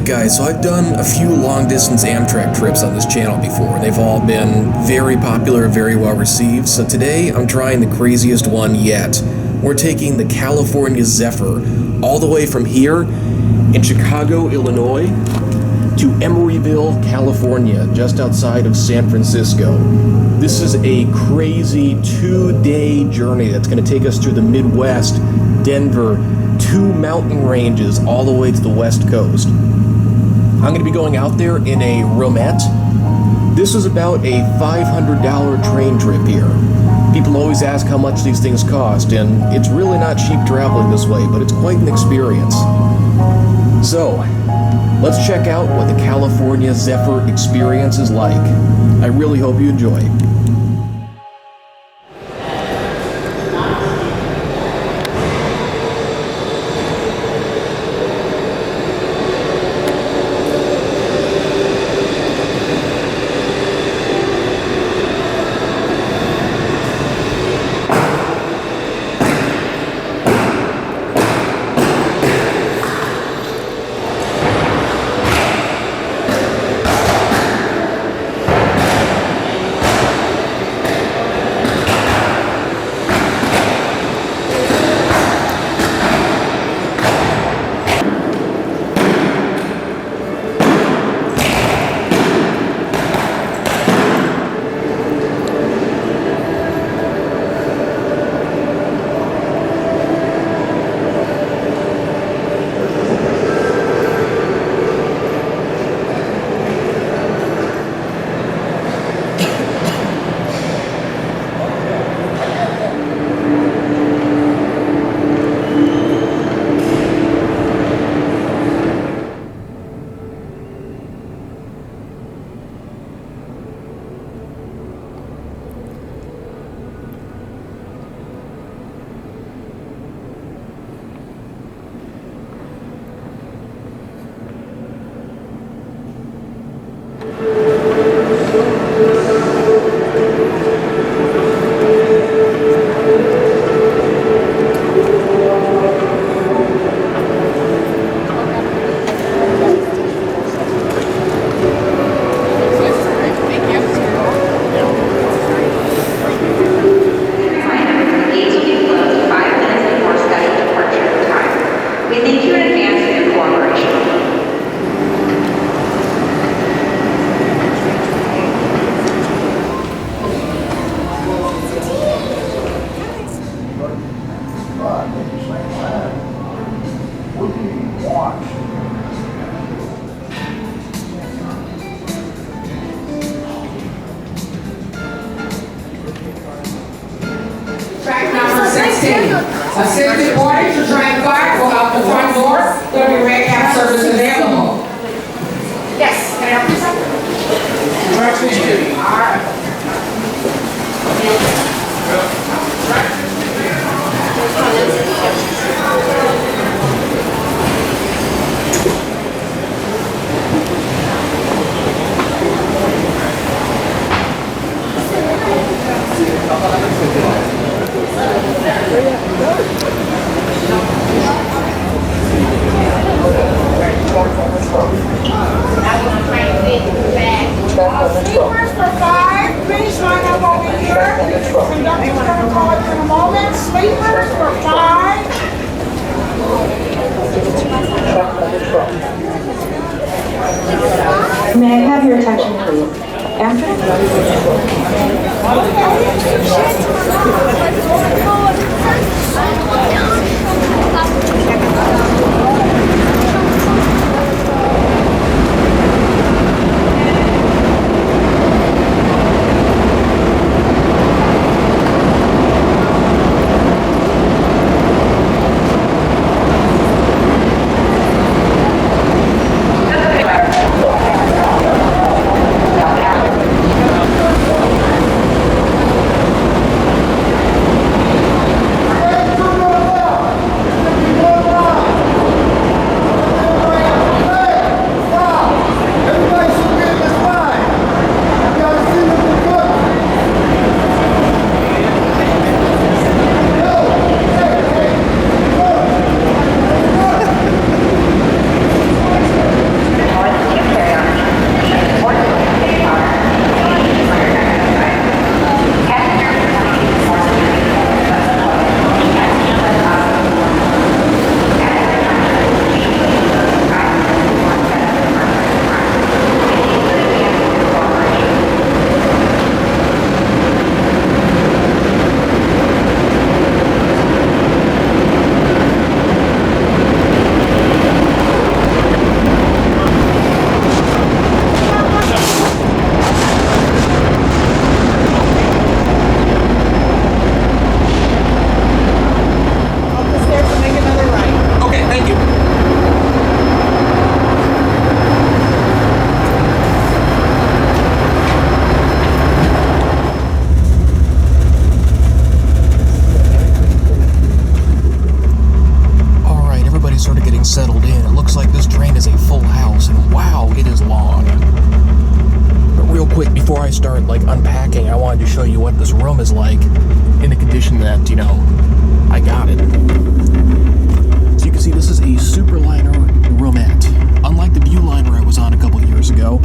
Alright guys, so I've done a few long distance Amtrak trips on this channel before, and they've all been very popular, very well received, so today I'm trying the craziest one yet. We're taking the California Zephyr all the way from here in Chicago, Illinois, to Emeryville, California, just outside of San Francisco. This is a crazy 2-day journey that's going to take us through the Midwest, Denver, 2 mountain ranges all the way to the West Coast. I'm going to be going out there in a roomette. This is about a $500 train trip here. People always ask how much these things cost, and it's really not cheap traveling this way, but it's quite an experience. So, let's check out what the California Zephyr experience is like. I really hope you enjoy. Assisted parties to train 5 go out the front door. There'll be red cab service available. Yes, can I help you, sir? All right. Sleepers for 5, please line up over here. Conductor's going to call it in a moment. Sleepers for 5. May I have your attention, please? Amtrak? I start like unpacking, I wanted to show you what this room is like in the condition that, you know, I got it. So you can see this is a Superliner roomette. Unlike the Viewliner I was on a couple years ago,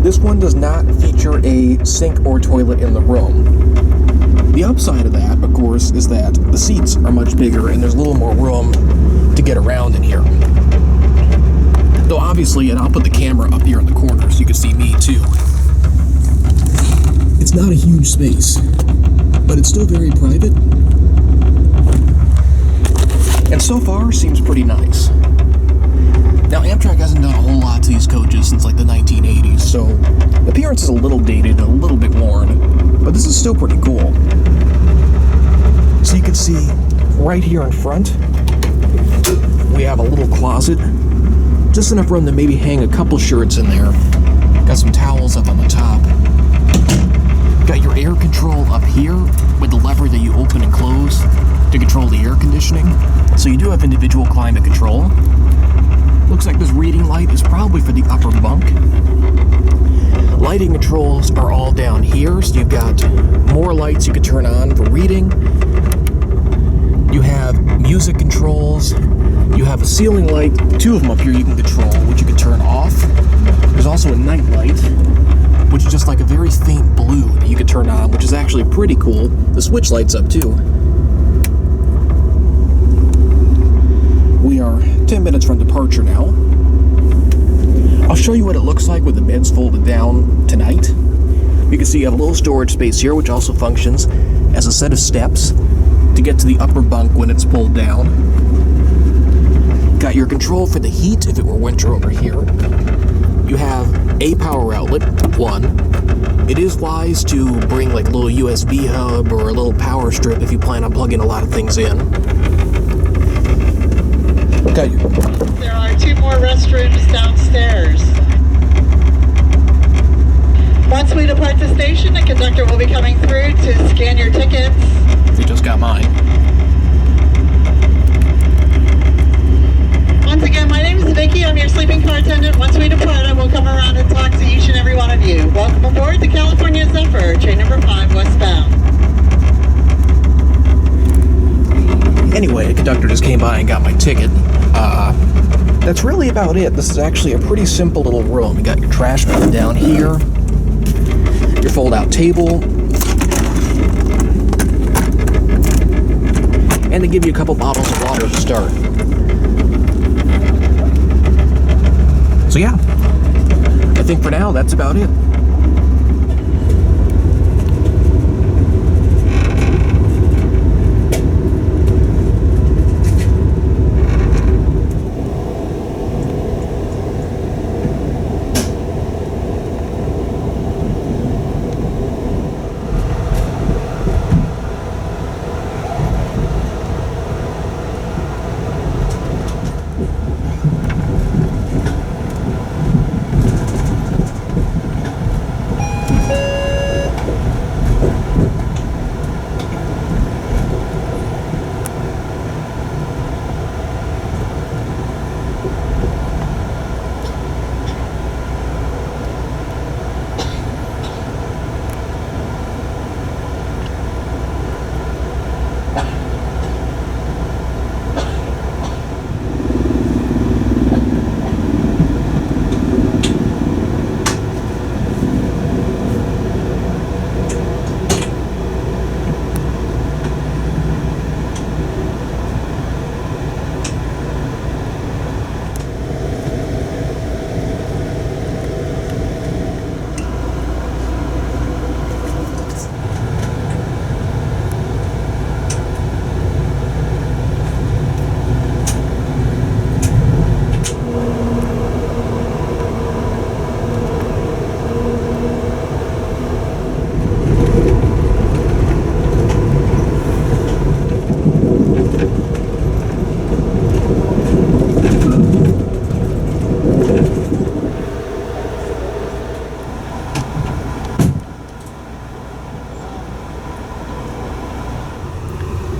this one does not feature a sink or toilet in the room. The upside of that, of course, is that the seats are much bigger and there's a little more room to get around in here. Though obviously, and I'll put the camera up here in the corner so you can see me too. It's not a huge space, but it's still very private. And so far, seems pretty nice. Now, Amtrak hasn't done a whole lot to these coaches since like the 1980s, so the appearance is a little dated, a little bit worn, but this is still pretty cool. So you can see right here in front, we have a little closet, just enough room to maybe hang a couple shirts in there. Got some towels up on the top. Got your air control up here with the lever that you open and close to control the air conditioning. So you do have individual climate control. Looks like this reading light is probably for the upper bunk. Lighting controls are all down here, so you've got more lights you can turn on for reading. You have music controls. You have a ceiling light, two of them up here you can control, which you can turn off. There's also a night light, which is just like a very faint blue that you can turn on, which is actually pretty cool. The switch lights up too. We are 10 minutes from departure now. I'll show you what it looks like with the beds folded down tonight. You can see you have a little storage space here, which also functions as a set of steps to get to the upper bunk when it's pulled down. Got your control for the heat if it were winter over here. You have a power outlet, one. It is wise to bring like a little USB hub or a little power strip if you plan on plugging a lot of things in. Got you. There are 2 more restrooms downstairs. Once we depart the station, the conductor will be coming through to scan your tickets. You just got mine. Once again, my name is Vicki. I'm your sleeping car attendant. Once we depart, I will come around and talk to each and every one of you. Welcome aboard the California Zephyr, train number 5 westbound. Anyway, the conductor just came by and got my ticket. That's really about it. This is actually a pretty simple little room. You got your trash bin down here, your fold-out table, and they give you a couple bottles of water to start. So yeah, I think for now that's about it.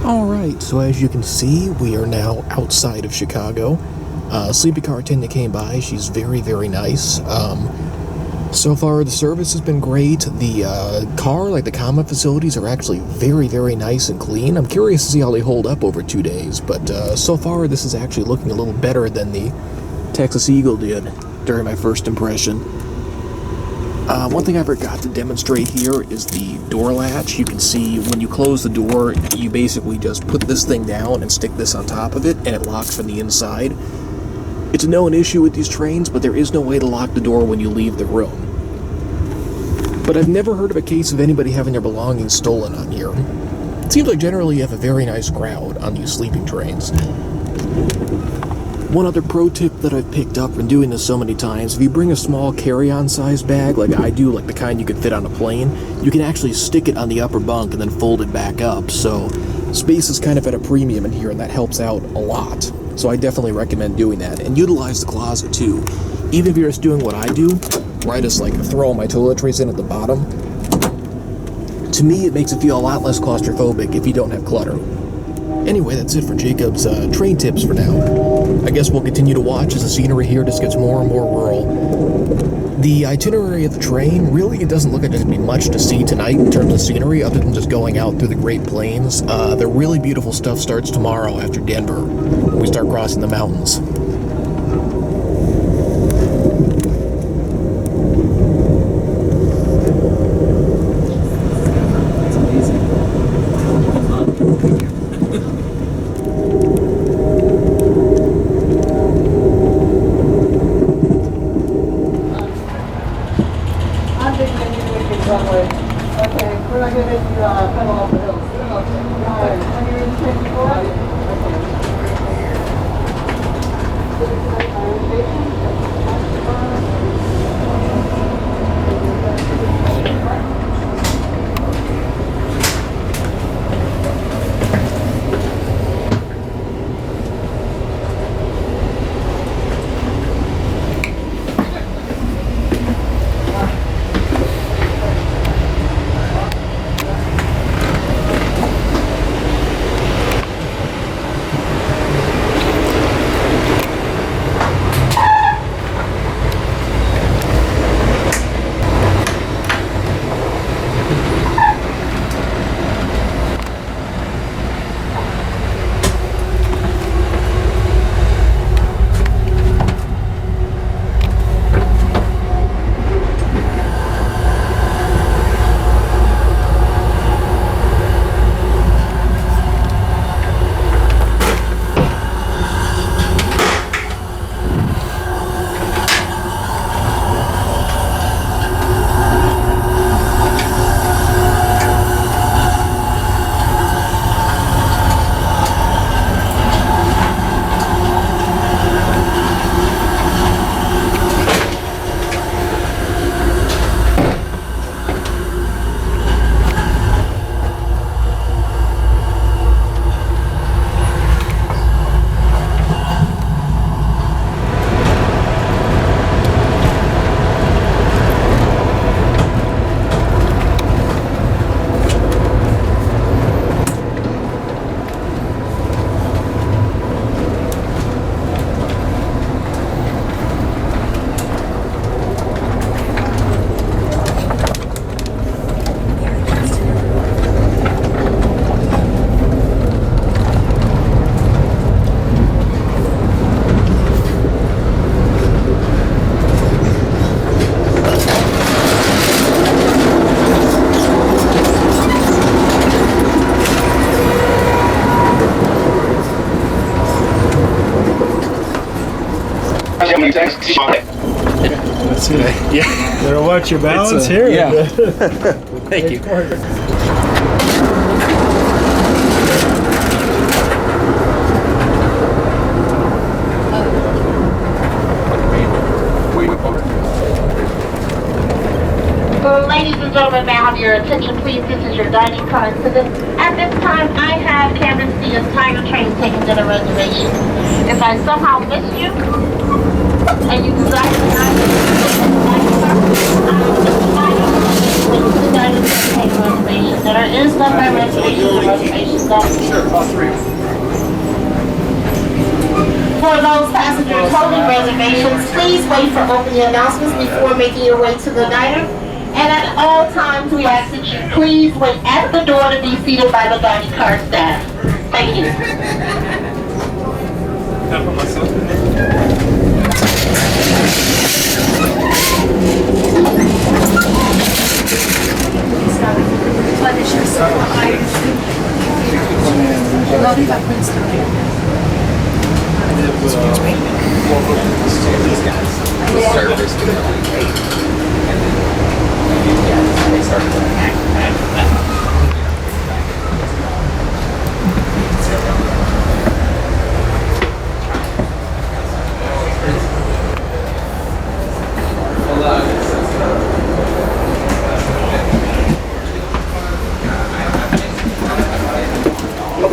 Alright, so as you can see, we are now outside of Chicago. Sleepy car attendant came by. She's very, very nice. So far, the service has been great. The car, like the common facilities, are actually very, very nice and clean. I'm curious to see how they hold up over 2 days, but so far, this is actually looking a little better than the Texas Eagle did during my first impression. One thing I forgot to demonstrate here is the door latch. You can see when you close the door, you basically just put this thing down and stick this on top of it, and it locks from the inside. It's a known issue with these trains, but there is no way to lock the door when you leave the room. But I've never heard of a case of anybody having their belongings stolen on here. It seems like generally you have a very nice crowd on these sleeping trains. One other pro tip that I've picked up from doing this so many times, if you bring a small carry-on size bag like I do, like the kind you could fit on a plane, you can actually stick it on the upper bunk and then fold it back up. So space is kind of at a premium in here, and that helps out a lot. So I definitely recommend doing that. And utilize the closet too. Even if you're just doing what I do, where I just like throw all my toiletries in at the bottom, to me it makes it feel a lot less claustrophobic if you don't have clutter. Anyway, that's it for Jacob's train tips for now. I guess we'll continue to watch as the scenery here just gets more and more rural. The itinerary of the train, really, it doesn't look like there's going to be much to see tonight in terms of scenery other than just going out through the Great Plains. The really beautiful stuff starts tomorrow after Denver, when we start crossing the mountains. That's it. Yeah. Better watch your balance here. Yeah. Thank you. Ladies and gentlemen, may I have your attention, please? This is your dining car exhibit. At this time, I have canvassed the entire train taken to the reservation. If I somehow missed you, and you desire to dine with the dining car, I will just invite you to the dining car to take a reservation. There is none by reservation, the reservation's on. Sure, all three. For those passengers holding reservations, please wait for opening announcements before making your way to the diner. And at all times, we ask that you please wait at the door to be seated by the dining car staff. Thank you.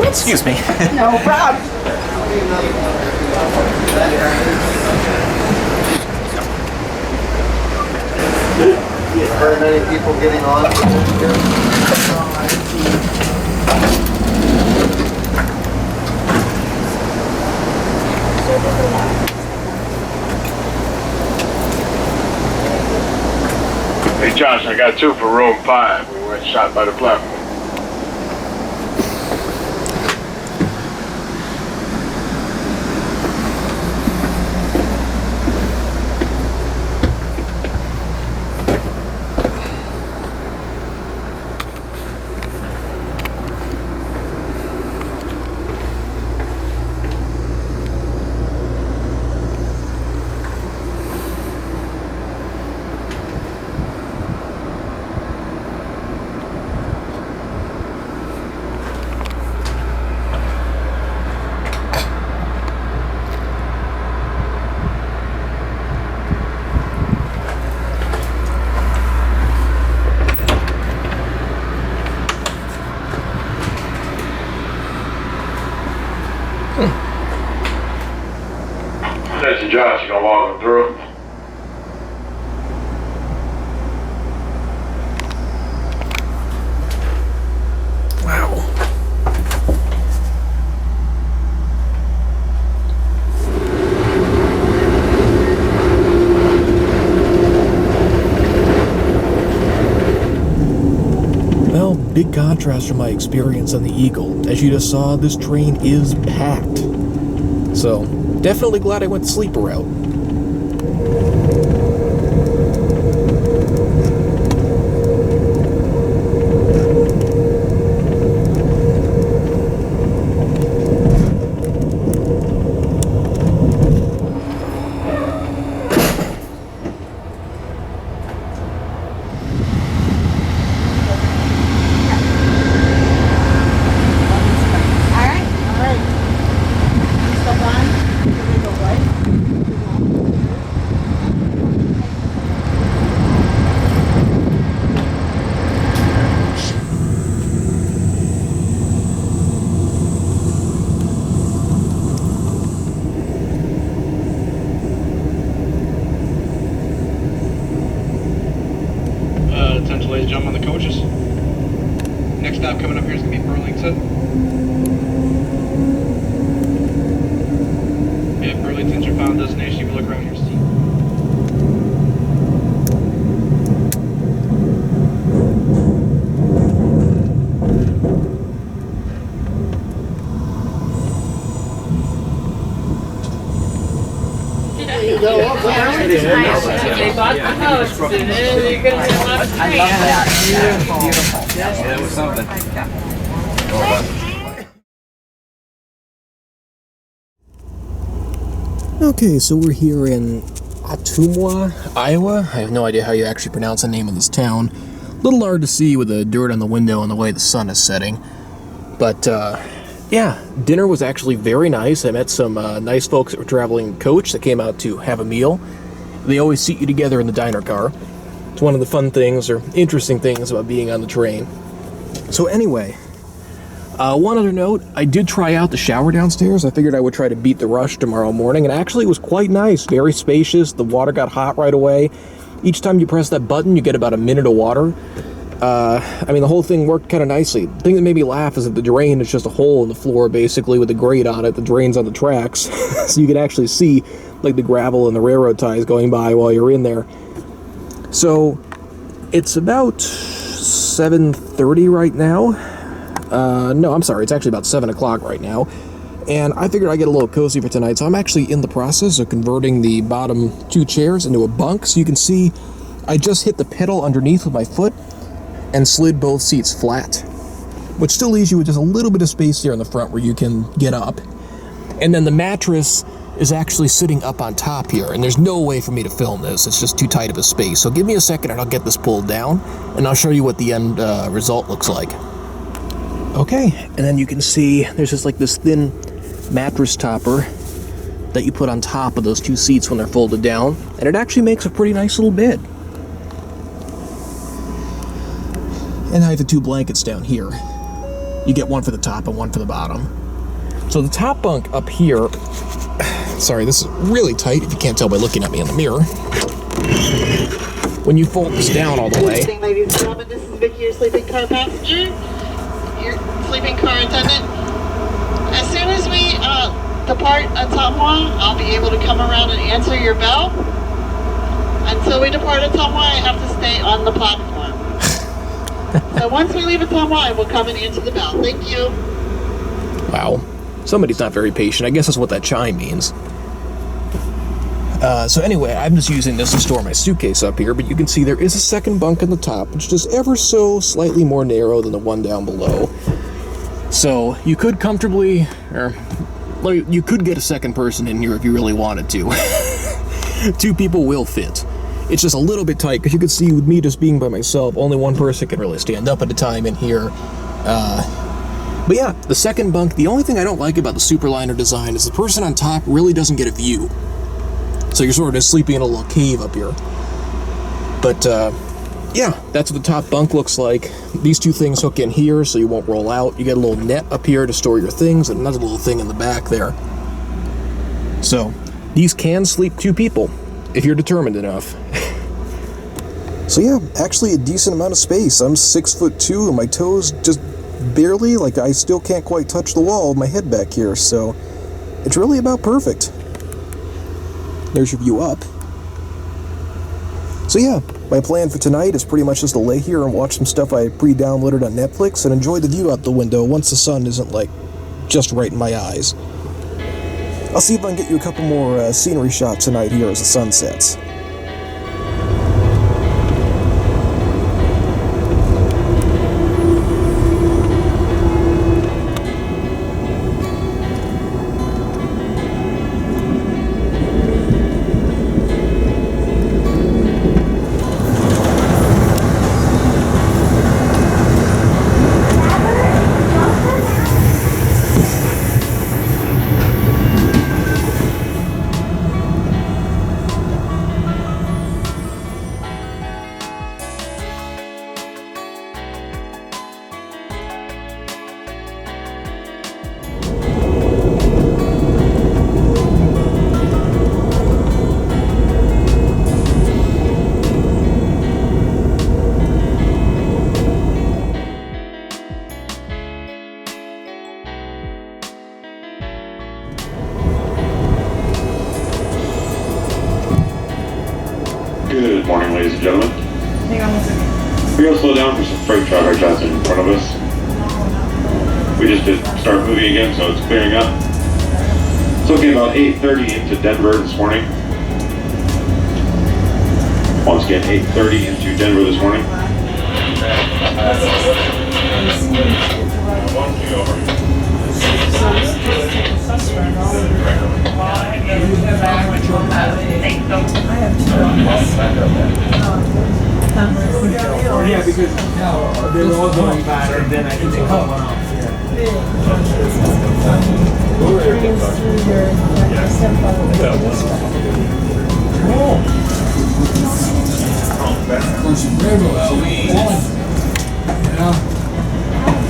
Excuse me. No problem. Very many people getting on. Hey Josh, I got 2 for room 5. We went shot by the platform. Attention Josh, you gonna walk him through? Wow. Well, big contrast from my experience on the Eagle. As you just saw, this train is packed. So, definitely glad I went the sleeper route. Attention ladies and gentlemen on the coaches. Next stop coming up here is going to be Burlington. If Burlington's your final destination, you can look around your seat. They bought the house, and then you're gonna have a I love that. Beautiful. Yeah, it was something. Okay, so we're here in Ottumwa, Iowa. I have no idea how you actually pronounce the name of this town. A little hard to see with the dirt on the window and the way the sun is setting. But, yeah, dinner was actually very nice. I met some nice folks that were traveling coach that came out to have a meal. They always seat you together in the diner car. It's one of the fun things or interesting things about being on the train. So anyway, one other note, I did try out the shower downstairs. I figured I would try to beat the rush tomorrow morning, and actually it was quite nice, very spacious. The water got hot right away. Each time you press that button, you get about a minute of water. I mean, the whole thing worked kind of nicely. The thing that made me laugh is that the drain is just a hole in the floor, basically, with a grate on it. The drain's on the tracks, so you can actually see, like, the gravel and the railroad ties going by while you're in there. So, it's about 7:30 right now. No, I'm sorry, it's actually about 7 o'clock right now. And I figured I'd get a little cozy for tonight, so I'm actually in the process of converting the bottom 2 chairs into a bunk. So you can see I just hit the pedal underneath with my foot and slid both seats flat, which still leaves you with just a little bit of space here in the front where you can get up. And then the mattress is actually sitting up on top here, and there's no way for me to film this. It's just too tight of a space. So give me a second and I'll get this pulled down, and I'll show you what the end result looks like. Okay, and then you can see there's just like this thin mattress topper that you put on top of those 2 seats when they're folded down, and it actually makes a pretty nice little bed. And I have the 2 blankets down here. You get one for the top and one for the bottom. So the top bunk up here, sorry, this is really tight if you can't tell by looking at me in the mirror. When you fold this down all the way. Good evening, ladies and gentlemen. This is Vicky, your sleeping car passenger, your sleeping car attendant. As soon as we depart Ottumwa, I'll be able to come around and answer your bell. Until we depart Ottumwa, I have to stay on the platform. So once we leave Ottumwa, I will come and answer the bell. Thank you. Wow. Somebody's not very patient. I guess that's what that chime means. So anyway, I'm just using this to store my suitcase up here, but you can see there is a second bunk on the top, which is ever so slightly more narrow than the one down below. So you could comfortably, or you could get a second person in here if you really wanted to. 2 people will fit. It's just a little bit tight, because you can see with me just being by myself, only one person can really stand up at a time in here. But yeah, the second bunk, the only thing I don't like about the Superliner design is the person on top really doesn't get a view. So you're sort of just sleeping in a little cave up here. But yeah, that's what the top bunk looks like. These 2 things hook in here so you won't roll out. You get a little net up here to store your things, and another little thing in the back there. So these can sleep 2 people if you're determined enough. So yeah, actually a decent amount of space. I'm 6'2", and my toes just barely, like I still can't quite touch the wall with my head back here, so it's really about perfect. There's your view up. So yeah, my plan for tonight is pretty much just to lay here and watch some stuff I pre-downloaded on Netflix and enjoy the view out the window once the sun isn't like just right in my eyes. I'll see if I can get you a couple more scenery shots tonight here as the sun sets. Good morning, ladies and gentlemen. Hang on 1 second. We're going to slow down for some freight traffic that's in front of us. We just did start moving again, so it's clearing up. It's looking about 8:30 into Denver this morning. Once again, 8:30 into Denver this morning. Yeah, because they were all going bad, and then I think they cut one off.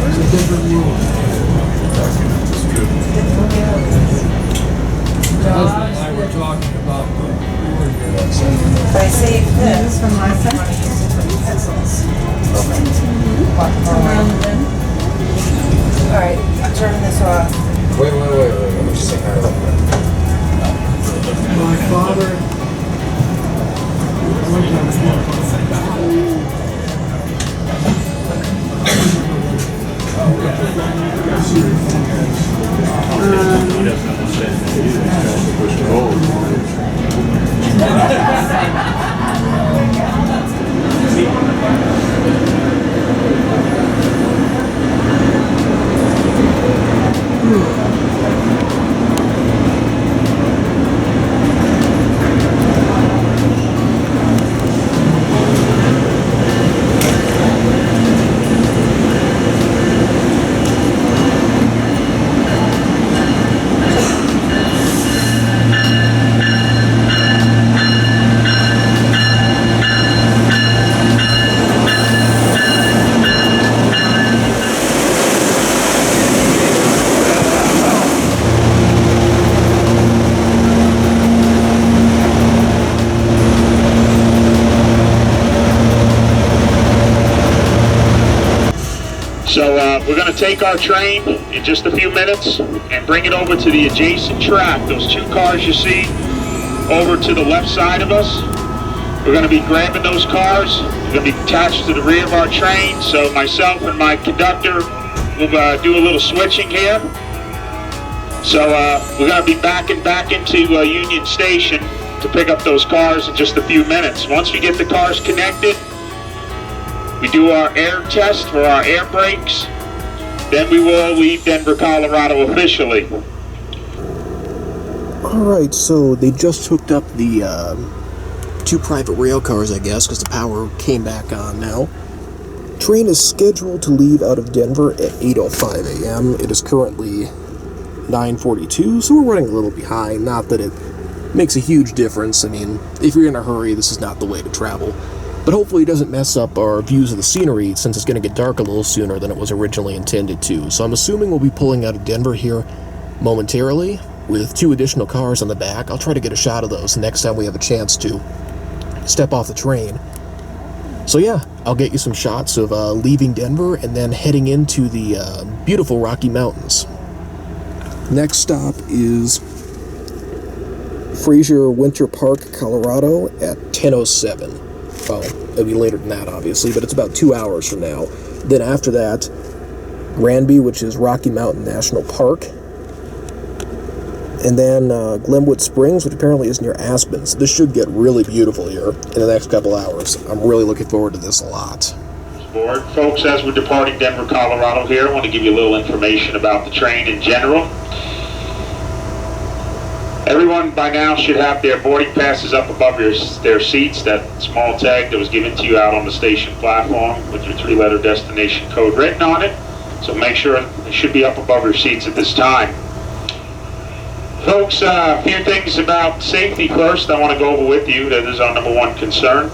It's a different rule. Husband and I were talking about I saved this from my son. Alright, I'm turning this off. Wait. Let me just say hi real quick. My father. So we're going to take our train in just a few minutes and bring it over to the adjacent track. Those two cars you see over to the left side of us, we're going to be grabbing those cars. They're going to be attached to the rear of our train. So myself and my conductor will do a little switching here. So we're going to be backing back into Union Station to pick up those cars in just a few minutes. Once we get the cars connected, we do our air test for our air brakes. Then we will leave Denver, Colorado officially. Alright, so they just hooked up the two private rail cars, I guess, because the power came back on now. Train is scheduled to leave out of Denver at 8:05 a.m. It is currently 9:42, so we're running a little behind. Not that it makes a huge difference. I mean, if you're in a hurry, this is not the way to travel. But hopefully it doesn't mess up our views of the scenery, since it's going to get dark a little sooner than it was originally intended to. So I'm assuming we'll be pulling out of Denver here momentarily, with two additional cars on the back. I'll try to get a shot of those the next time we have a chance to step off the train. So yeah, I'll get you some shots of leaving Denver and then heading into the beautiful Rocky Mountains. Next stop is Fraser Winter Park, Colorado at 10:07. Well, it'll be later than that, obviously, but it's about 2 hours from now. Then after that, Granby, which is Rocky Mountain National Park. And then Glenwood Springs, which apparently is near Aspen. So this should get really beautiful here in the next couple hours. I'm really looking forward to this a lot. Board. Folks, as we're departing Denver, Colorado here, I want to give you a little information about the train in general. Everyone by now should have their boarding passes up above their seats, that small tag that was given to you out on the station platform with your 3-letter destination code written on it. So make sure it should be up above your seats at this time. Folks, a few things about safety first I want to go over with you. That is our number one concern.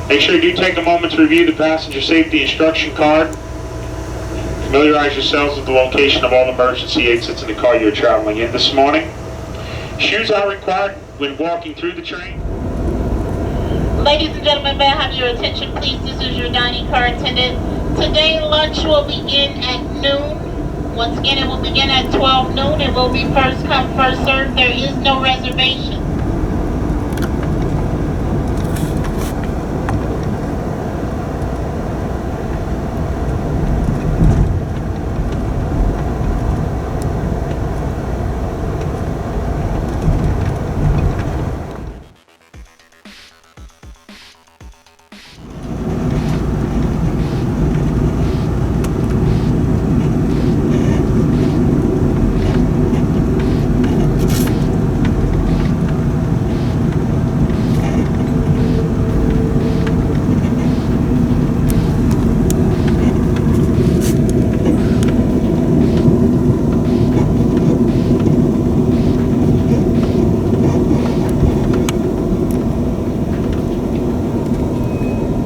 Make sure you do take a moment to review the passenger safety instruction card. Familiarize yourselves with the location of all emergency exits in the car you're traveling in this morning. Shoes are required when walking through the train. Ladies and gentlemen, may I have your attention, please? This is your dining car attendant. Today, lunch will begin at noon. Once again, it will begin at 12 noon. It will be first come, first served. There is no reservation.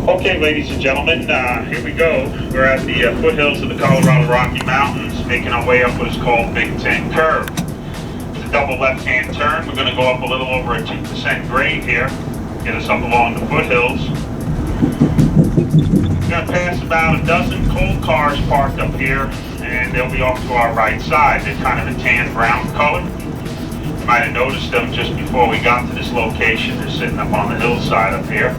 Okay, ladies and gentlemen, here we go. We're at the foothills of the Colorado Rocky Mountains, making our way up what is called Big Ten Curve. It's a double left-hand turn. We're going to go up a little over a 2% grade here, get us up along the foothills. going to pass about a dozen coal cars parked up here, and they'll be off to our right side. They're kind of a tan brown color. You might have noticed them just before we got to this location. They're sitting up on the hillside up here.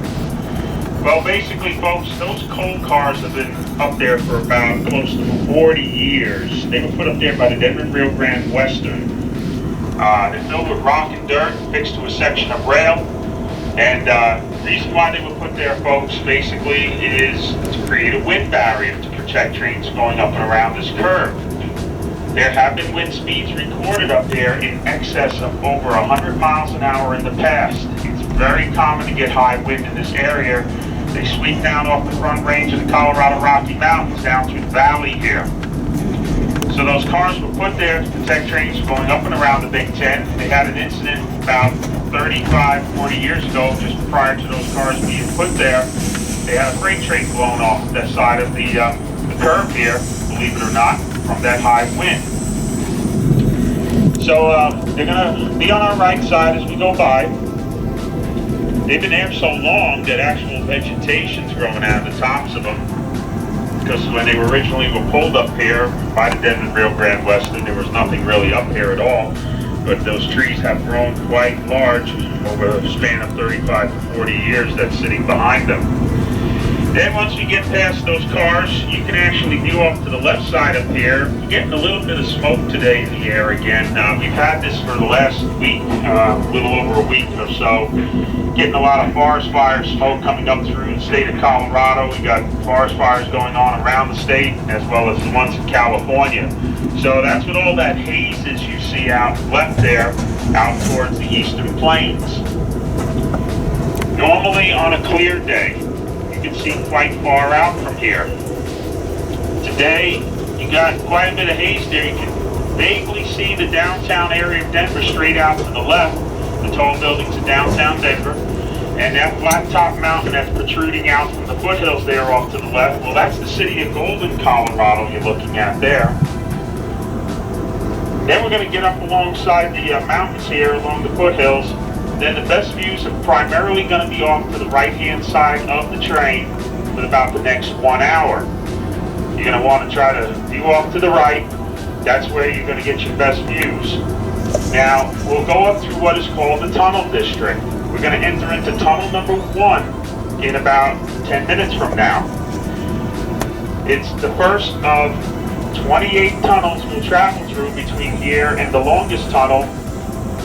Well, basically, folks, those coal cars have been up there for about close to 40 years. They were put up there by the Denver Rio Grande Western. They're filled with rock and dirt, fixed to a section of rail. And the reason why they were put there, folks, basically is to create a wind barrier to protect trains going up and around this curve. There have been wind speeds recorded up there in excess of over 100 miles an hour in the past. It's very common to get high wind in this area. They sweep down off the front range of the Colorado Rocky Mountains down through the valley here. So those cars were put there to protect trains going up and around the Big Ten. They had an incident about 35, 40 years ago, just prior to those cars being put there. They had a freight train blown off that side of the curve here, believe it or not, from that high wind. So they're going to be on our right side as we go by. They've been there so long that actual vegetation's growing out of the tops of them. Because when they originally were pulled up here by the Denver Rio Grande Western, there was nothing really up here at all. But those trees have grown quite large over a span of 35 to 40 years that's sitting behind them. Then once we get past those cars, you can actually view off to the left side up here. You're getting a little bit of smoke today in the air again. We've had this for the last week, a little over a week or so. Getting a lot of forest fire smoke coming up through the state of Colorado. We got forest fires going on around the state as well as the ones in California. So that's what all that haze is you see out left there, out towards the eastern plains. Normally on a clear day, you can see quite far out from here. Today, you got quite a bit of haze there. You can vaguely see the downtown area of Denver straight out to the left, the tall buildings of downtown Denver, and that flat top mountain that's protruding out from the foothills there off to the left. Well, that's the city of Golden, Colorado you're looking at there. Then we're going to get up alongside the mountains here along the foothills. Then the best views are primarily going to be off to the right-hand side of the train for about the next 1 hour. You're going to want to try to view off to the right. That's where you're going to get your best views. Now, we'll go up through what is called the Tunnel District. We're going to enter into tunnel number 1 in about 10 minutes from now. It's the first of 28 tunnels we'll travel through between here and the longest tunnel,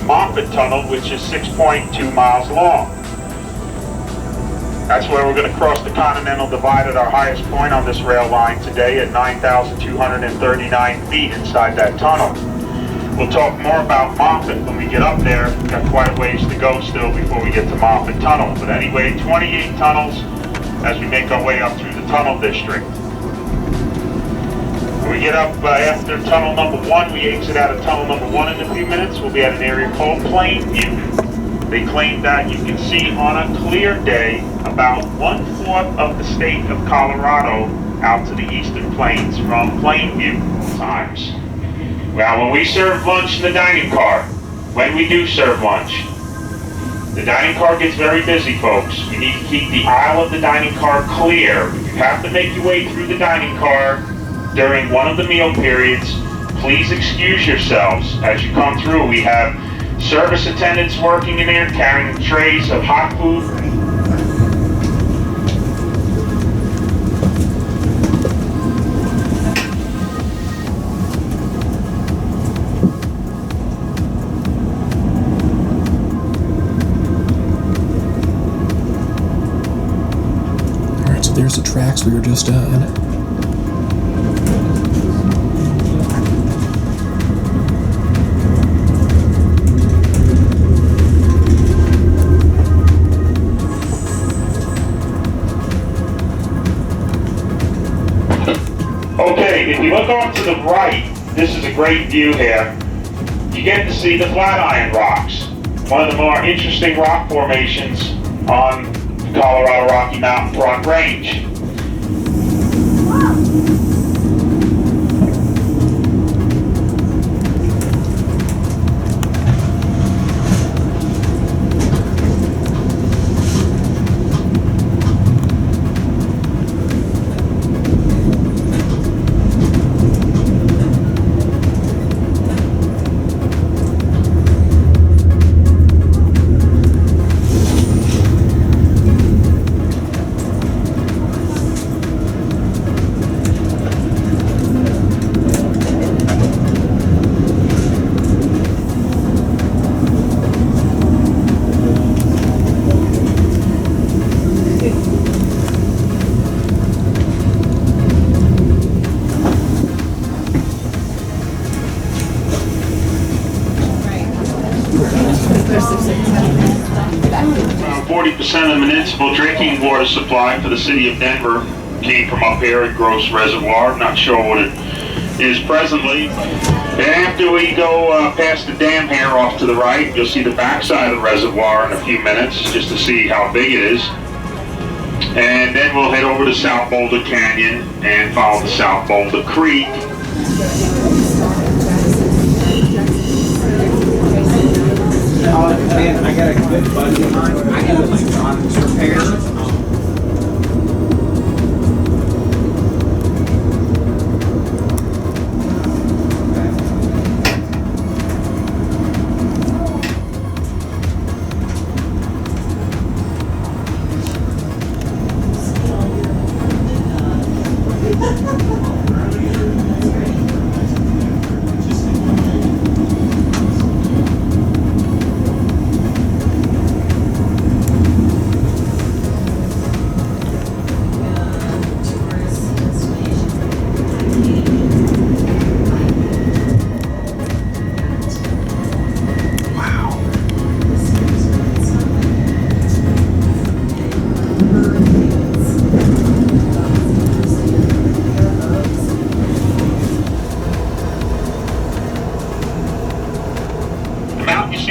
Moffett Tunnel, which is 6.2 miles long. That's where we're going to cross the Continental Divide at our highest point on this rail line today at 9,239 feet inside that tunnel. We'll talk more about Moffett when we get up there. We've got quite a ways to go still before we get to Moffett Tunnel. But anyway, 28 tunnels as we make our way up through the Tunnel District. When we get up after tunnel number 1, we exit out of tunnel number 1 in a few minutes. We'll be at an area called Plainview. They claim that you can see on a clear day about 1/4 of the state of Colorado out to the eastern plains from Plainview times. Well, when we serve lunch in the dining car, when we do serve lunch, the dining car gets very busy, folks. We need to keep the aisle of the dining car clear. If you have to make your way through the dining car during one of the meal periods, please excuse yourselves as you come through. We have service attendants working in there carrying trays of hot food. Alright, so there's the tracks we were just on. Okay, if you look off to the right, this is a great view here. You get to see the Flatiron Rocks, one of the more interesting rock formations on the Colorado Rocky Mountain Front Range. of the municipal drinking water supply for the city of Denver came from up here at Gross Reservoir. I'm not sure what it is presently. And after we go past the dam here off to the right, you'll see the backside of the reservoir in a few minutes, just to see how big it is. And then we'll head over to South Boulder Canyon and follow the South Boulder Creek. Man, I got a good buddy of mine. I got electronics repair.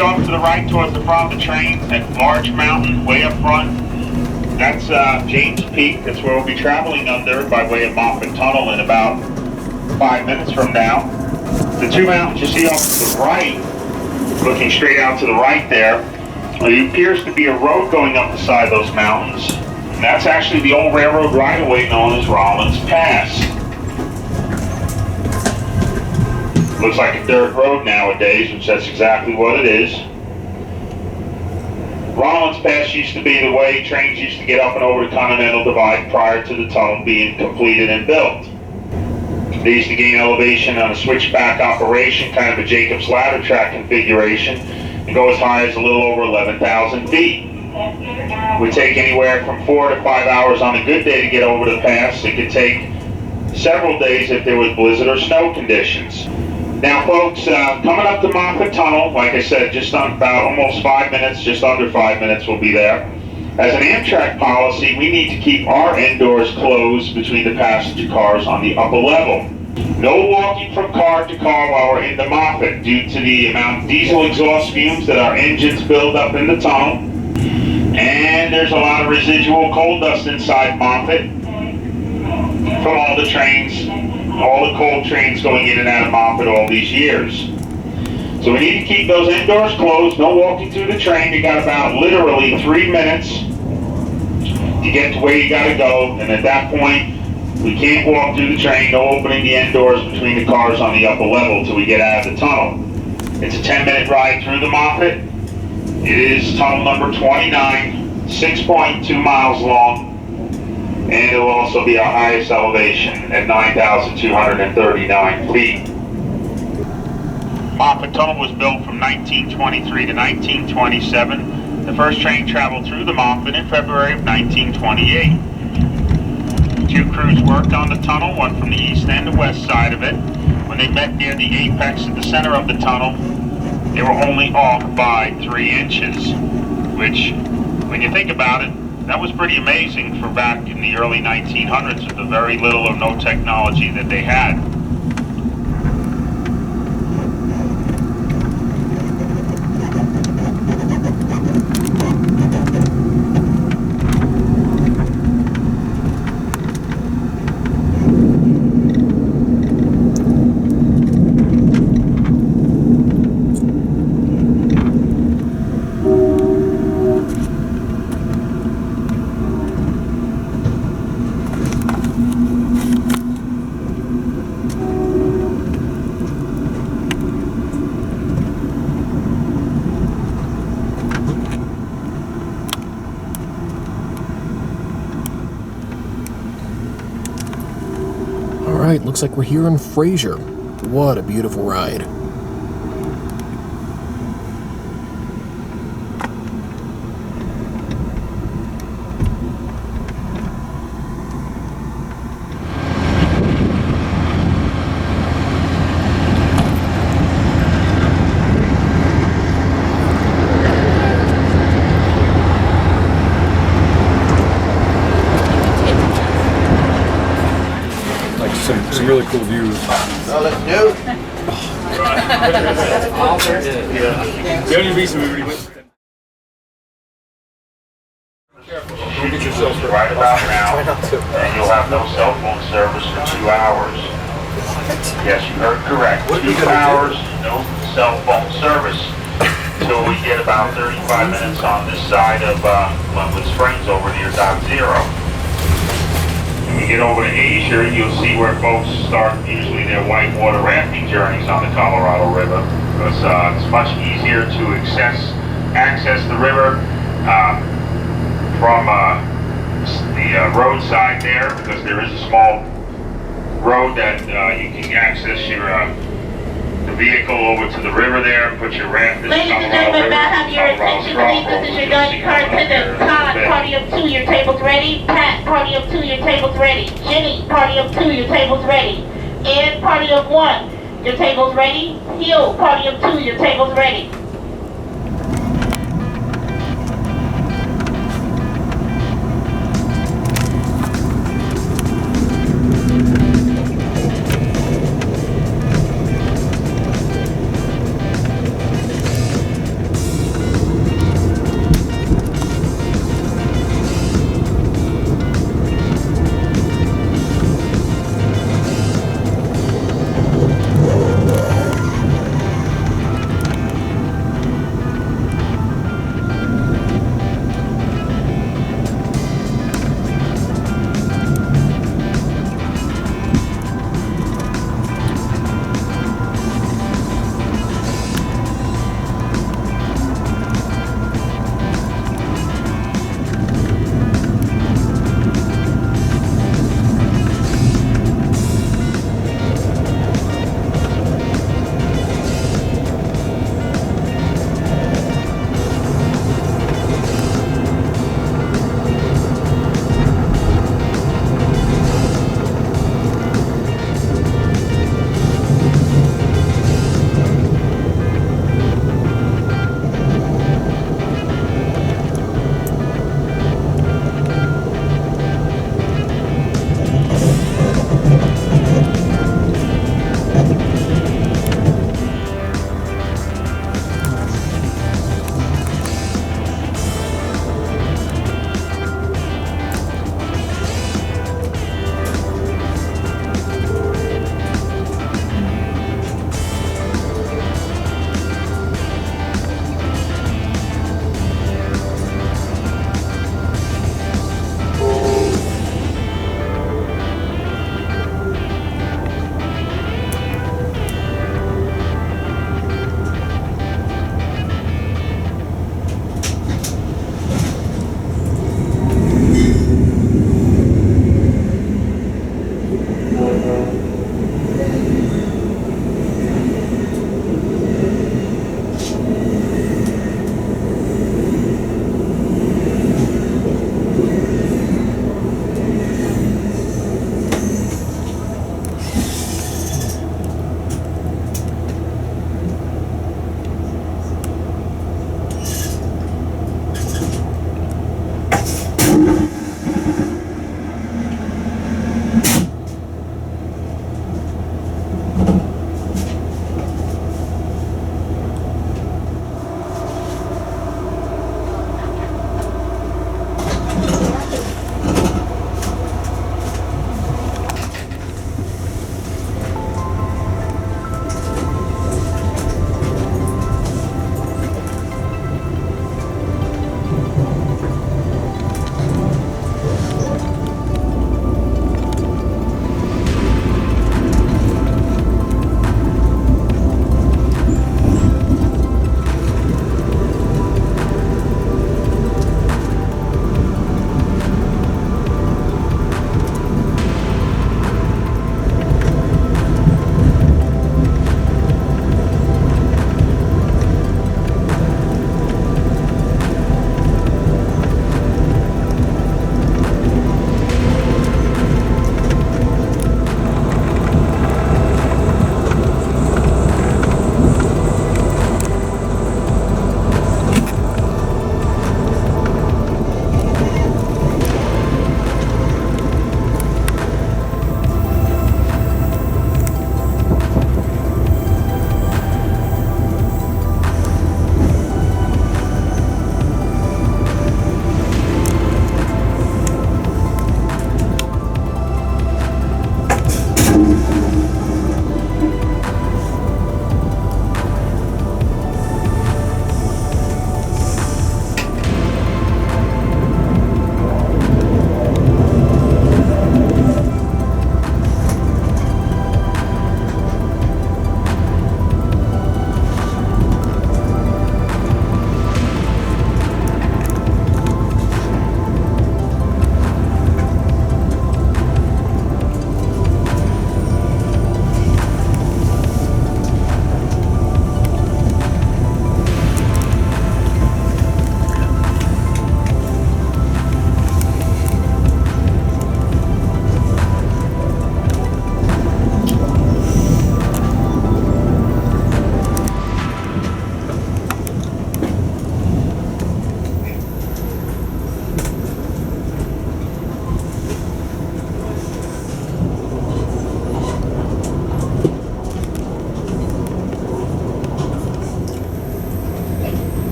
Off to the right towards the front of the train, that large mountain way up front, that's James Peak. That's where we'll be traveling under by way of Moffett Tunnel in about 5 minutes from now. The two mountains you see off to the right, looking straight out to the right there, it appears to be a road going up the side of those mountains. And that's actually the old railroad right-of-way known as Rollins Pass. Looks like a dirt road nowadays, which that's exactly what it is. Rollins Pass used to be the way trains used to get up and over the Continental Divide prior to the tunnel being completed and built. They used to gain elevation on a switchback operation, kind of a Jacob's Ladder track configuration, and go as high as a little over 11,000 feet. It would take anywhere from 4 to 5 hours on a good day to get over the pass. It could take several days if there was blizzard or snow conditions. Now folks, coming up to Moffett Tunnel, like I said, just on about almost 5 minutes, just under 5 minutes we'll be there. As an Amtrak policy, we need to keep our indoors closed between the passenger cars on the upper level. No walking from car to car while we're into Moffett due to the amount of diesel exhaust fumes that our engines build up in the tunnel. And there's a lot of residual coal dust inside Moffett from all the trains, all the coal trains going in and out of Moffett all these years. So we need to keep those indoors closed, no walking through the train. You got about literally 3 minutes to get to where you got to go, and at that point, we can't walk through the train, no opening the indoors between the cars on the upper level till we get out of the tunnel. It's a 10-minute ride through the Moffett. It is tunnel number 29, 6.2 miles long, and it will also be our highest elevation at 9,239 feet. Moffett Tunnel was built from 1923 to 1927. The first train traveled through the Moffett in February of 1928. 2 crews worked on the tunnel, one from the east and the west side of it. When they met near the apex at the center of the tunnel, they were only off by 3 inches, which, when you think about it, that was pretty amazing for back in the early 1900s with the very little or no technology that they had. Alright, looks like we're here in Fraser. What a beautiful ride. some really cool views. So let's do. The only reason we really went. Don't get yourself right about now, and you'll have no cell phone service for 2 hours. Yes, you heard correct. 2 hours, no cell phone service until we get about 35 minutes on this side of Glenwood Springs over near Dock Zero. When we get over to Asia, you'll see where folks start usually their whitewater rafting journeys on the Colorado River. Because it's much easier to access the river from the roadside there, because there is a small road that you can access your the vehicle over to the river there and put your raft. Ladies and gentlemen, may I have your attention, please? This is your dining car attendant. Todd, party of 2, your table's ready. Pat, party of 2, your table's ready. Jenny, party of 2, your table's ready. Ed, party of 1, your table's ready. Hill, party of 2, your table's ready.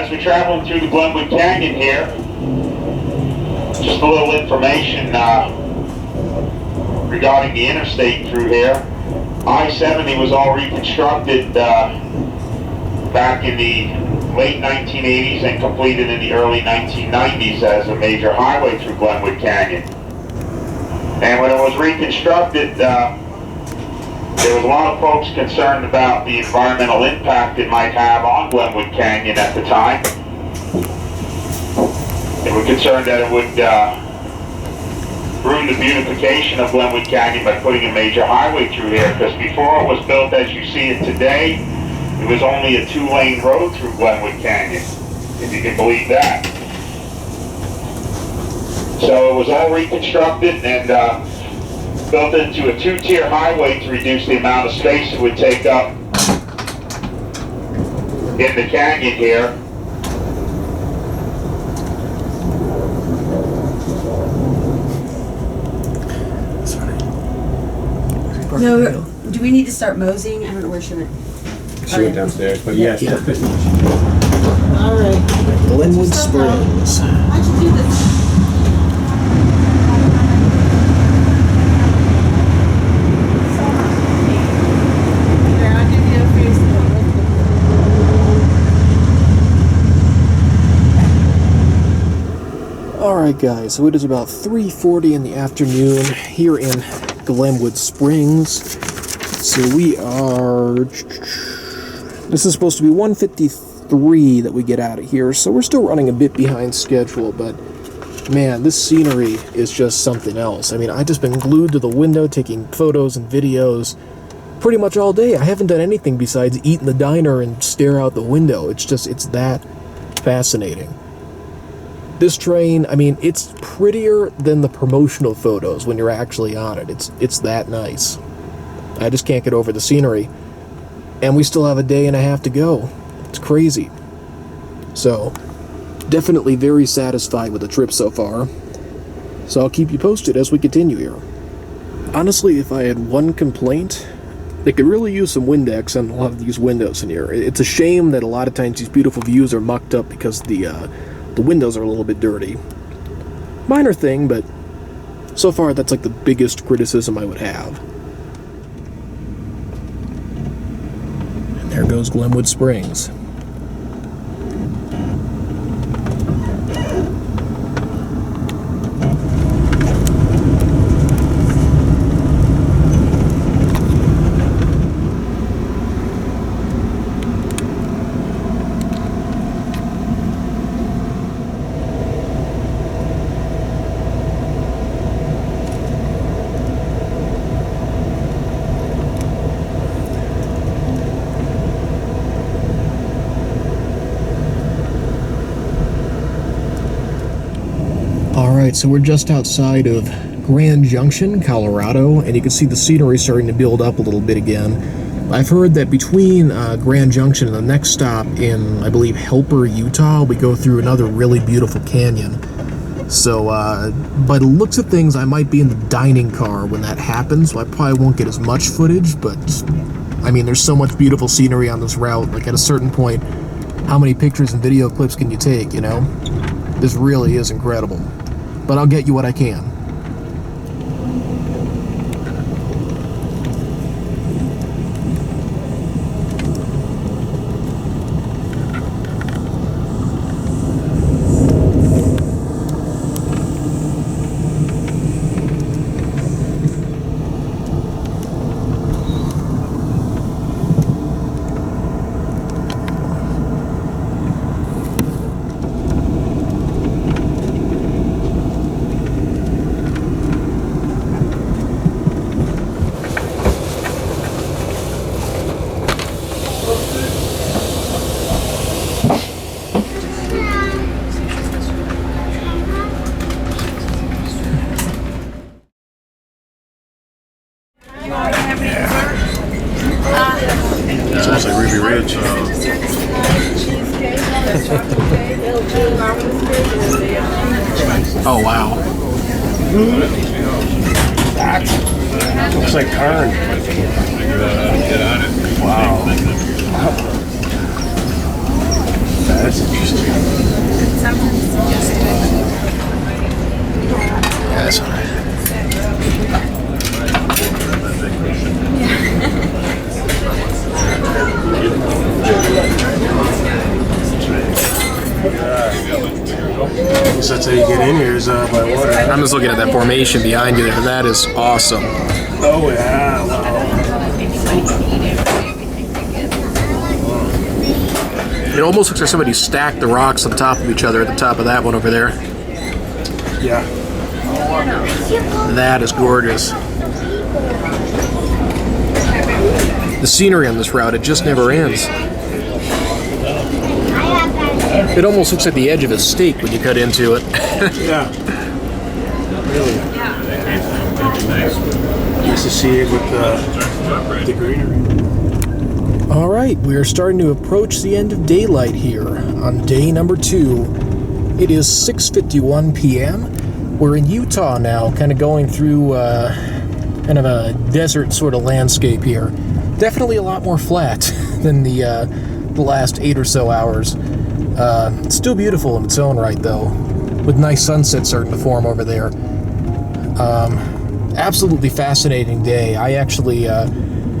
as we're traveling through the Glenwood Canyon here, just a little information regarding the interstate through here. I-70 was all reconstructed back in the late 1980s and completed in the early 1990s as a major highway through Glenwood Canyon. And when it was reconstructed, there was a lot of folks concerned about the environmental impact it might have on Glenwood Canyon at the time. They were concerned that it would ruin the beautification of Glenwood Canyon by putting a major highway through here, because before it was built as you see it today, it was only a 2-lane road through Glenwood Canyon, if you can believe that. So it was all reconstructed and built into a 2-tier highway to reduce the amount of space it would take up in the canyon here. No, do we need to start moseying? I don't know where she went. She went downstairs, but yes. Yeah. All right. Glenwood Springs. How'd you do this? Alright guys, so it is about 3:40 in the afternoon here in Glenwood Springs. So we are... This is supposed to be 1:53 that we get out of here, so we're still running a bit behind schedule, but man, this scenery is just something else. I mean, I've just been glued to the window taking photos and videos pretty much all day. I haven't done anything besides eat in the diner and stare out the window. It's that fascinating. This train, I mean, it's prettier than the promotional photos when you're actually on it. It's that nice. I just can't get over the scenery. And we still have a day and a half to go. It's crazy. So, definitely very satisfied with the trip so far. So I'll keep you posted as we continue here. Honestly, if I had one complaint, they could really use some Windex on a lot of these windows in here. It's a shame that a lot of times these beautiful views are mucked up because the windows are a little bit dirty. Minor thing, but so far that's like the biggest criticism I would have. And there goes Glenwood Springs. Alright, so we're just outside of Grand Junction, Colorado, and you can see the scenery starting to build up a little bit again. I've heard that between Grand Junction and the next stop in, I believe, Helper, Utah, we go through another really beautiful canyon. So, by the looks of things, I might be in the dining car when that happens, so I probably won't get as much footage, but, I mean, there's so much beautiful scenery on this route, like at a certain point, how many pictures and video clips can you take, you know? This really is incredible. But I'll get you what I can. Sounds like Ruby Ridge. Oh, wow. That looks like Kern. Wow. that's interesting. Yeah, that's all right. So that's how you get in here is by water. I'm just looking at that formation behind you there. That is awesome. Oh yeah, wow. It almost looks like somebody stacked the rocks on top of each other at the top of that one over there. Yeah. That is gorgeous. The scenery on this route, it just never ends. It almost looks like the edge of a steak when you cut into it. Yeah. Really. Nice to see it with the greenery. All right, we are starting to approach the end of daylight here on day number 2. It is 6:51 p.m. We're in Utah now, kind of going through kind of a desert sort of landscape here. Definitely a lot more flat than the last 8 or so hours. It's still beautiful in its own right, though, with nice sunsets starting to form over there. Absolutely fascinating day. I actually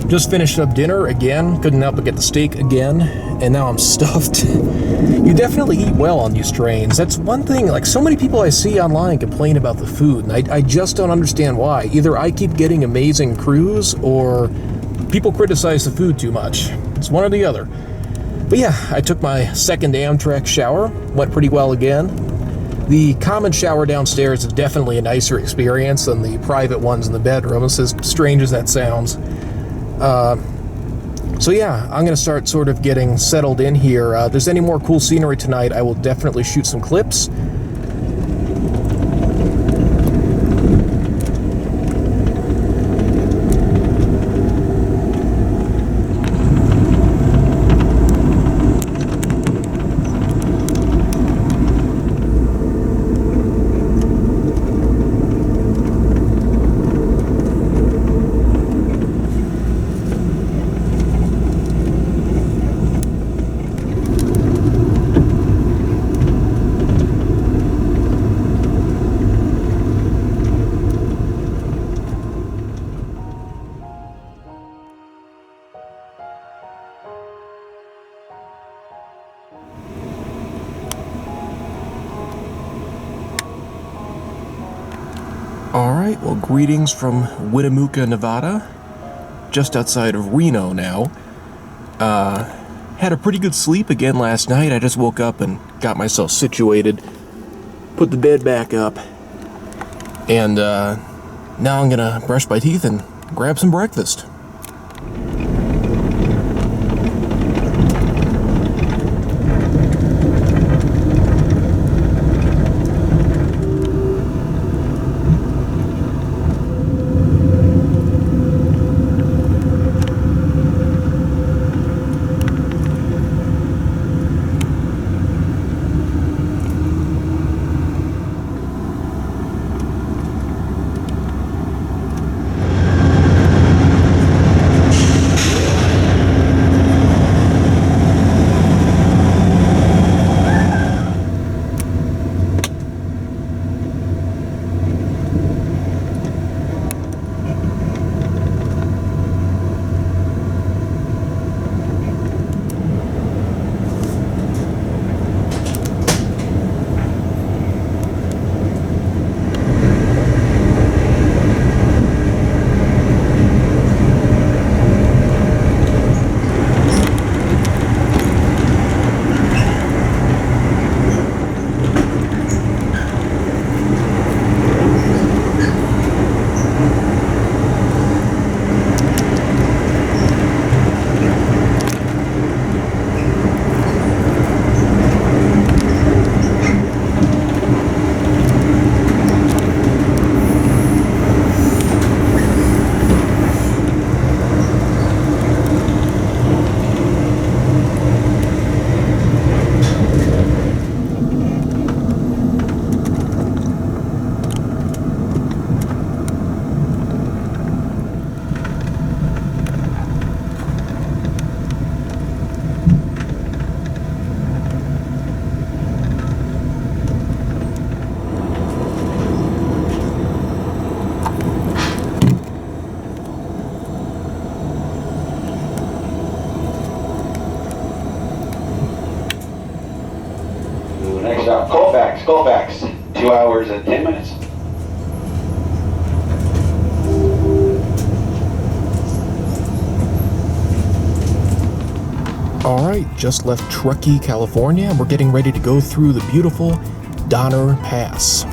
just finished up dinner again, couldn't help but get the steak again, and now I'm stuffed. You definitely eat well on these trains. That's one thing, like so many people I see online complain about the food, and I just don't understand why. Either I keep getting amazing crews, or people criticize the food too much. It's one or the other. But yeah, I took my second Amtrak shower, went pretty well again. The common shower downstairs is definitely a nicer experience than the private ones in the bedrooms, as strange as that sounds. So yeah, I'm going to start sort of getting settled in here. If there's any more cool scenery tonight, I will definitely shoot some clips. Alright, well, greetings from Winnemucca, Nevada, just outside of Reno now. Had a pretty good sleep again last night. I just woke up and got myself situated, put the bed back up, and now I'm gonna brush my teeth and grab some breakfast. hours and 10 minutes. Alright, just left Truckee, California, and we're getting ready to go through the beautiful Donner Pass.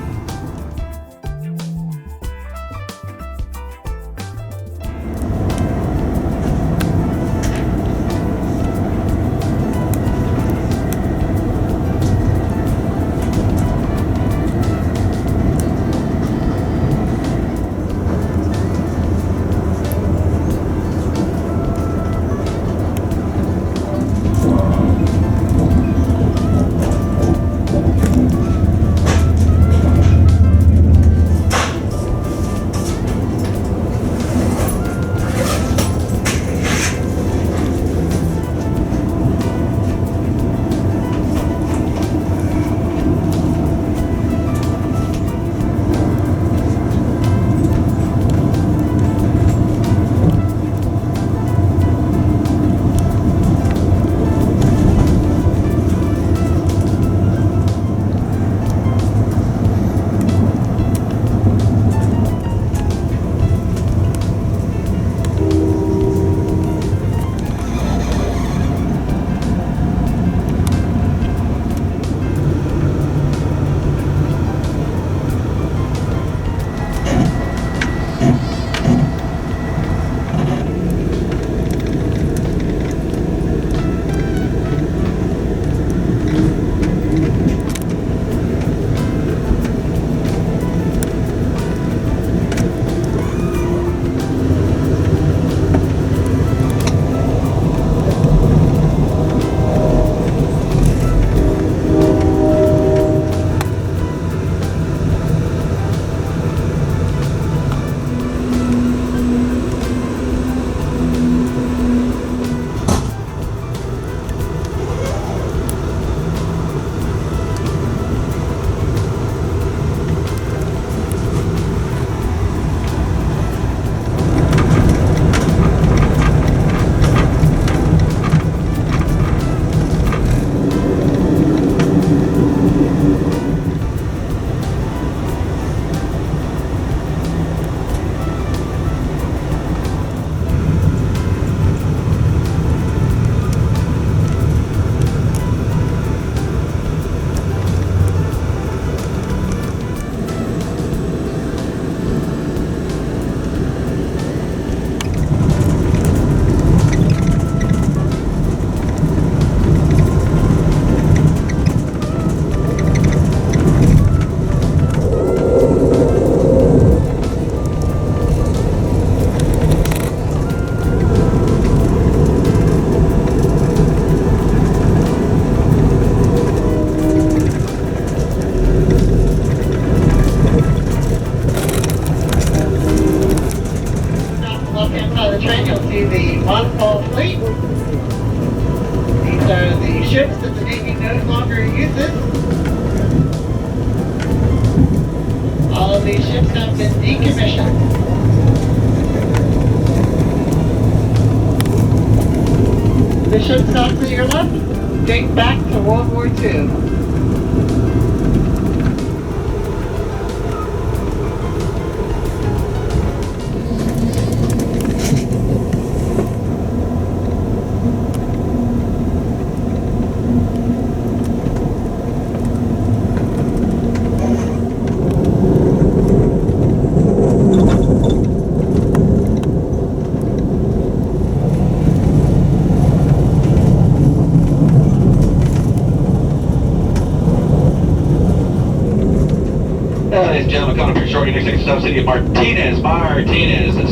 Ladies and gentlemen, coming up for short intersection stop city of Martinez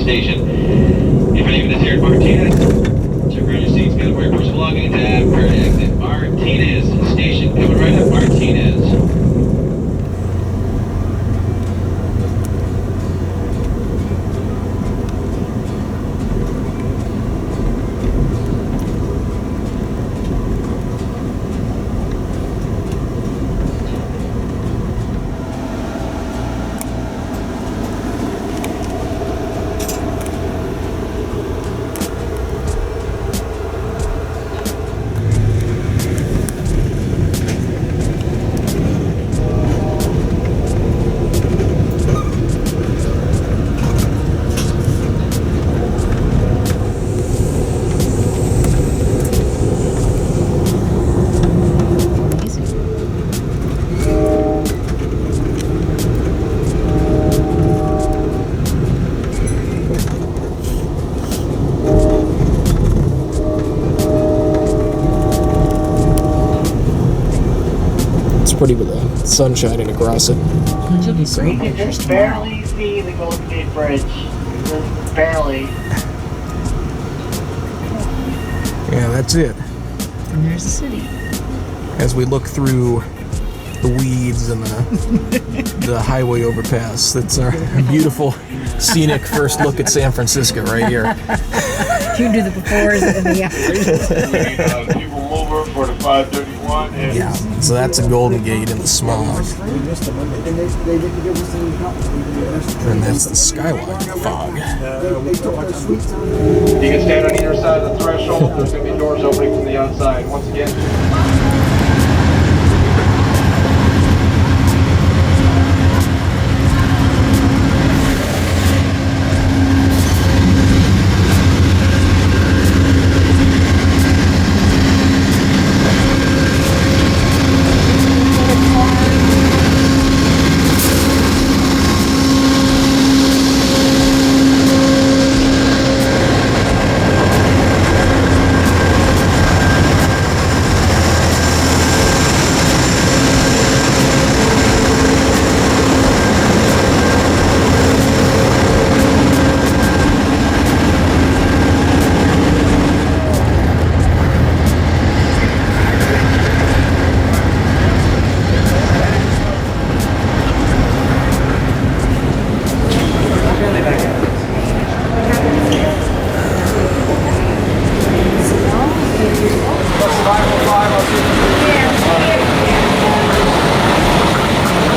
station. If you're leaving us here at Martinez, check around your seats, get up for your personal belongings, and prepare to exit Martinez station. Coming right up Martinez. pretty with the sun shining across it. You can just barely see the Golden Gate Bridge. Just barely. Yeah, that's it. And there's the city. As we look through the weeds and the highway overpass, that's our beautiful, scenic first look at San Francisco right here. You can do the befores and the afters. People mover for the 531. Yeah, so that's a Golden Gate in the smog. And that's the skyline fog. You can stand on either side of the threshold. There's going to be doors opening from the outside. Once again.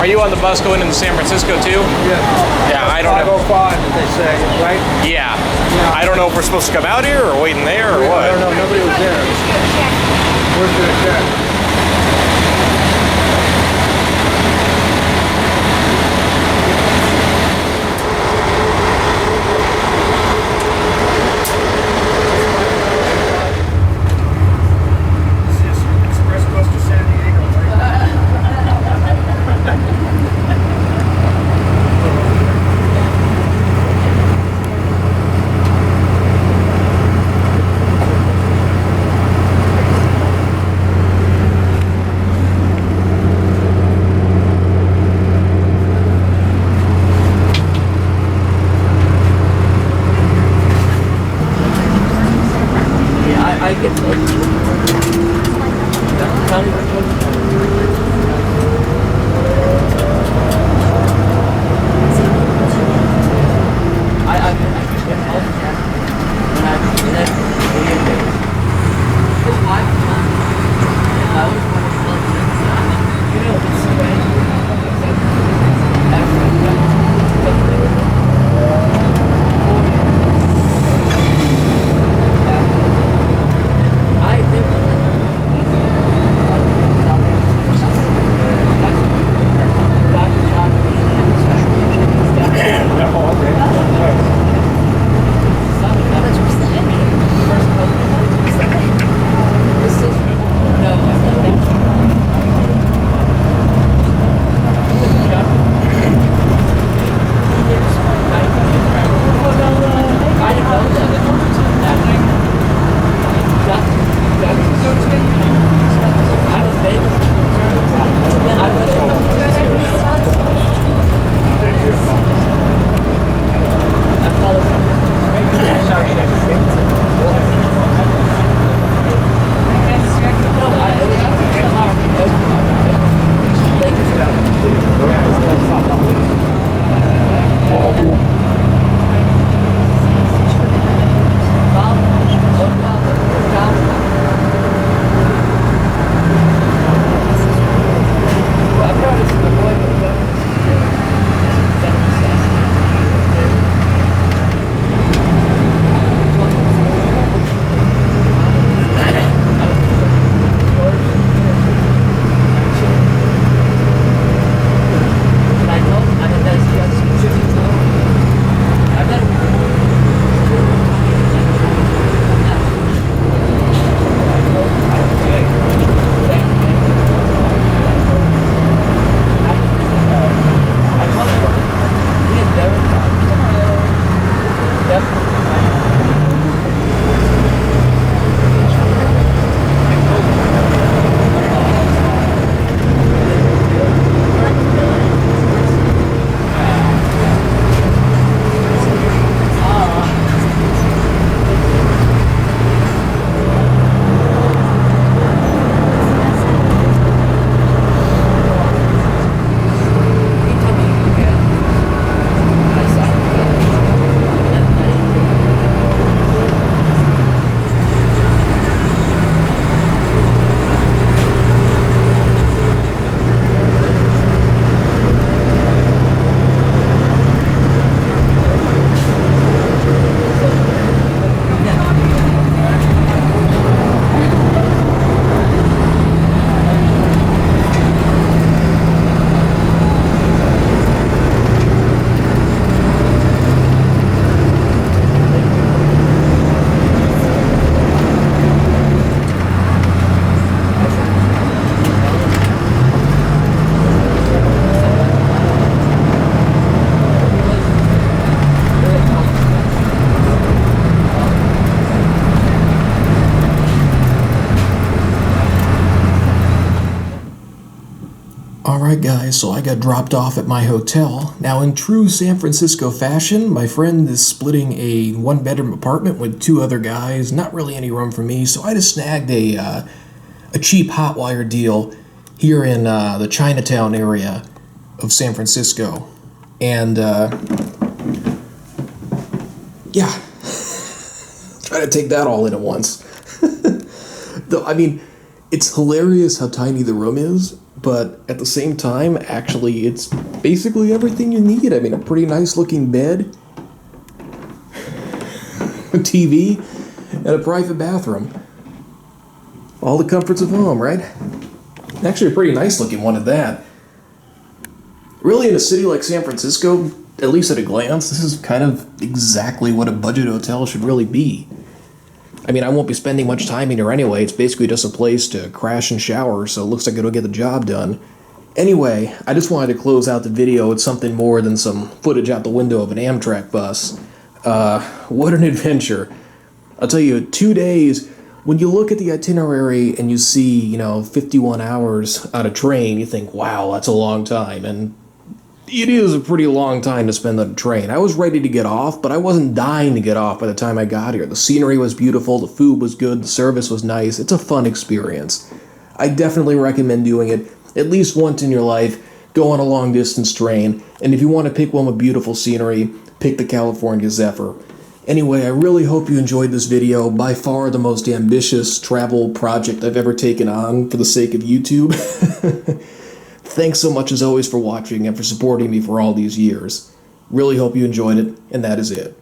Are you on the bus going into San Francisco too? Yeah, I don't know. 505, they say, right? Yeah. I don't know if we're supposed to come out here or waiting there or what. I don't know, nobody was there. Where's the check? guys, so I got dropped off at my hotel. Now, in true San Francisco fashion, my friend is splitting a one-bedroom apartment with two other guys. Not really any room for me, so I just snagged a cheap hotwire deal here in the Chinatown area of San Francisco. And, yeah, try to take that all in at once. Though, I mean, it's hilarious how tiny the room is, but at the same time, actually, it's basically everything you need. I mean, a pretty nice looking bed, a TV, and a private bathroom. All the comforts of home, right? Actually, a pretty nice looking one at that. Really, in a city like San Francisco, at least at a glance, this is kind of exactly what a budget hotel should really be. I mean, I won't be spending much time in here anyway. It's basically just a place to crash and shower, so it looks like it'll get the job done. Anyway, I just wanted to close out the video with something more than some footage out the window of an Amtrak bus. What an adventure. I'll tell you, 2 days, when you look at the itinerary and you see, 51 hours on a train, you think, wow, that's a long time. And it is a pretty long time to spend on a train. I was ready to get off, but I wasn't dying to get off by the time I got here. The scenery was beautiful, the food was good, the service was nice. It's a fun experience. I definitely recommend doing it at least once in your life. Go on a long-distance train, and if you want to pick one with beautiful scenery, pick the California Zephyr. Anyway, I really hope you enjoyed this video. By far the most ambitious travel project I've ever taken on for the sake of YouTube. Thanks so much as always for watching and for supporting me for all these years. Really hope you enjoyed it, and that is it.